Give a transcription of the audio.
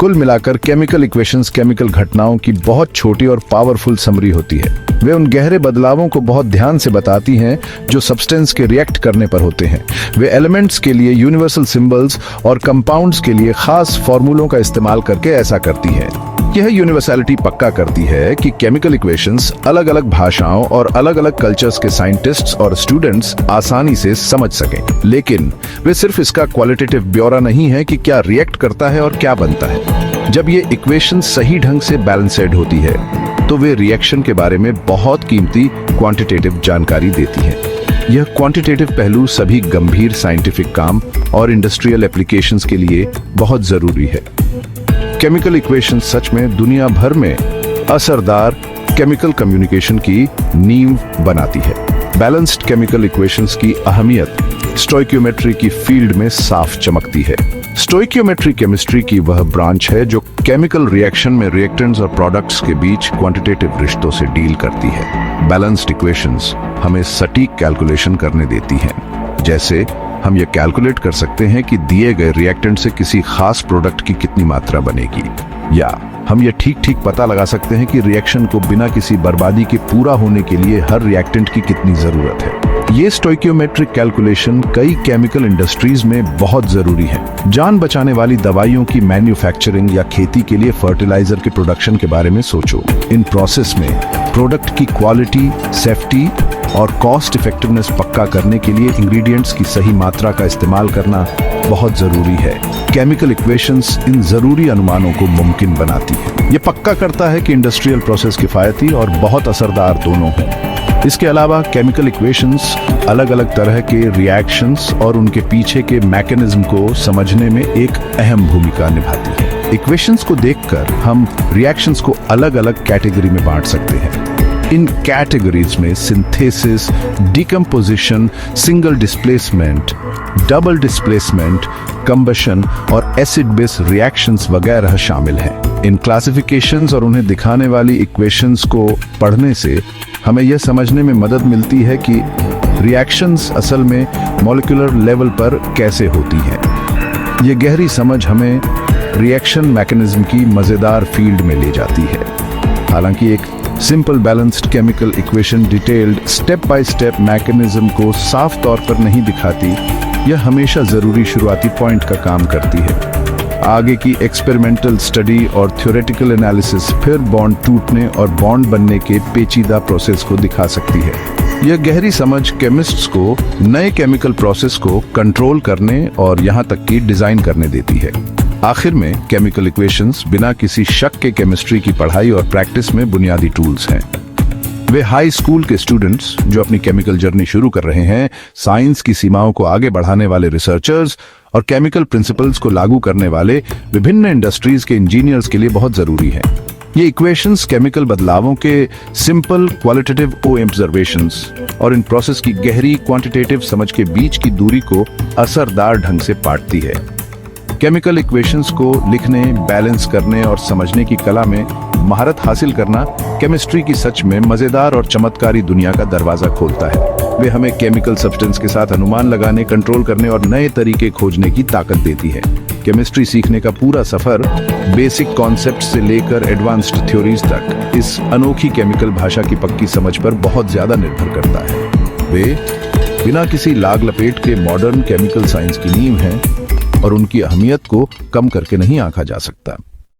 कुल मिलाकर chemical equations chemical घटनाओं की बहुत छोटी और पावरफुल समरी होती है। वे उन गहरे बदलावों को बहुत ध्यान से बताती हैं जो सब्सटेंस के रिएक्ट करने पर होते हैं। वे एलिमेंट्स के लिए यूनिवर्सल सिंबल्स और कंपाउंड्स के लिए खास फॉर्मूलों का इस्तेमाल करके ऐसा करती है। यह यूनिवर्सलिटी पक्का करती है कि केमिकल इक्वेशंस अलग अलग भाषाओं और अलग अलग कल्चर्स के साइंटिस्ट्स और स्टूडेंट्स आसानी से समझ सकें। लेकिन वे सिर्फ इसका क्वालिटेटिव ब्यौरा नहीं है कि क्या रिएक्ट करता है और क्या बनता है। जब ये इक्वेशन सही ढंग से बैलेंस्ड होती है तो वे रिएक्शन के बारे में बहुत कीमती क्वांटिटेटिव जानकारी देती है। यह क्वांटिटेटिव पहलू सभी गंभीर साइंटिफिक काम और इंडस्ट्रियल एप्लीकेशंस के लिए बहुत जरूरी है। केमिकल इक्वेशन सच में दुनिया भर में असरदार केमिकल कम्युनिकेशन की नींव बनाती है। बैलेंस्ड केमिकल इक्वेशंस की अहमियत स्टोइकियोमेट्री की फील्ड में साफ चमकती है। स्टोइकियोमेट्री केमिस्ट्री की वह ब्रांच है जो केमिकल रिएक्शन में रिएक्टेंट्स और प्रोडक्ट्स के बीच क्वांटिटेटिव रिश्तों से डील करती है। बैलेंस्ड इक्वेशंस हमें सटीक कैलकुलेशन करने देती हैं। जैसे हम ये कैलकुलेट कर सकते हैं कि दिए गए रिएक्टेंट से किसी खास प्रोडक्ट की कितनी मात्रा बनेगी, या हम ये ठीक पता लगा सकते हैं कि रिएक्शन को बिना किसी बर्बादी के पूरा होने के लिए हर रिएक्टेंट की कितनी जरूरत है। ये स्टोइकियोमेट्रिक कैलकुलेशन कई केमिकल इंडस्ट्रीज में बहुत जरूरी है। जान बचाने वाली दवाइयों की मैन्युफैक्चरिंग या खेती के लिए फर्टिलाइजर के प्रोडक्शन के बारे में सोचो। इन प्रोसेस में प्रोडक्ट की क्वालिटी, सेफ्टी और कॉस्ट इफेक्टिवनेस पक्का करने के लिए इंग्रेडिएंट्स की सही मात्रा का इस्तेमाल करना बहुत जरूरी है। केमिकल इक्वेशंस इन जरूरी अनुमानों को मुमकिन बनाती है। ये पक्का करता है कि इंडस्ट्रियल प्रोसेस किफायती और बहुत असरदार दोनों हों। इसके अलावा केमिकल इक्वेशंस अलग अलग तरह के रिएक्शंस और उनके पीछे के मैकेनिज्म को समझने में एक अहम भूमिका निभाती है। इक्वेशंस को देखकर हम रिएक्शंस को अलग अलग कैटेगरी में बांट सकते हैं। इन कैटेगरीज में synthesis, decomposition, single displacement, double displacement, combustion और एसिड बेस रिएक्शंस वगैरह शामिल हैं। इन क्लासिफिकेशंस और उन्हें दिखाने वाली इक्वेशंस को पढ़ने से हमें यह समझने में मदद मिलती है कि रिएक्शंस असल में मॉलिक्यूलर लेवल पर कैसे होती हैं। ये गहरी समझ हमें रिएक्शन मैकेनिज्म की मजेदार फील्ड में ले जाती है। हालांकि एक simple balanced chemical equation detailed step by step mechanism को साफ तौर पर नहीं दिखाती, यह हमेशा जरूरी शुरुआती पॉइंट का काम करती है। आगे की एक्सपेरिमेंटल स्टडी और थ्योरेटिकल एनालिसिस फिर बॉन्ड टूटने और बॉन्ड बनने के पेचीदा प्रोसेस को दिखा सकती है। यह गहरी समझ केमिस्ट्स को नए केमिकल प्रोसेस को कंट्रोल करने और यहाँ तक कि डिजाइन करने देती है। आखिर में केमिकल इक्वेशंस बिना किसी शक के केमिस्ट्री की पढ़ाई और प्रैक्टिस में बुनियादी टूल्स हैं। वे हाई स्कूल के स्टूडेंट्स जो अपनी केमिकल जर्नी शुरू कर रहे हैं, साइंस की सीमाओं को आगे बढ़ाने वाले रिसर्चर्स और केमिकल प्रिंसिपल्स को लागू करने वाले विभिन्न इंडस्ट्रीज के इंजीनियर्स के लिए बहुत जरूरी है। ये इक्वेशंस केमिकल बदलावों के सिंपल क्वालिटेटिव ऑब्जर्वेशंस और इन प्रोसेस की गहरी क्वांटिटेटिव समझ के बीच की दूरी को असरदार ढंग से पाटती है। केमिकल इक्वेशंस को लिखने, बैलेंस करने और समझने की कला में महारत हासिल करना केमिस्ट्री की सच में मजेदार और चमत्कारी दुनिया का दरवाजा खोलता है। वे हमें केमिकल सब्सटेंस के साथ अनुमान लगाने, कंट्रोल करने और नए तरीके खोजने की ताकत देती है। केमिस्ट्री सीखने का पूरा सफर बेसिक कॉन्सेप्ट से लेकर एडवांस्ड थ्योरीज तक इस अनोखी केमिकल भाषा की पक्की समझ पर बहुत ज्यादा निर्भर करता है। वे बिना किसी लाग लपेट के मॉडर्न केमिकल साइंस की नींव हैं और उनकी अहमियत को कम करके नहीं आंका जा सकता।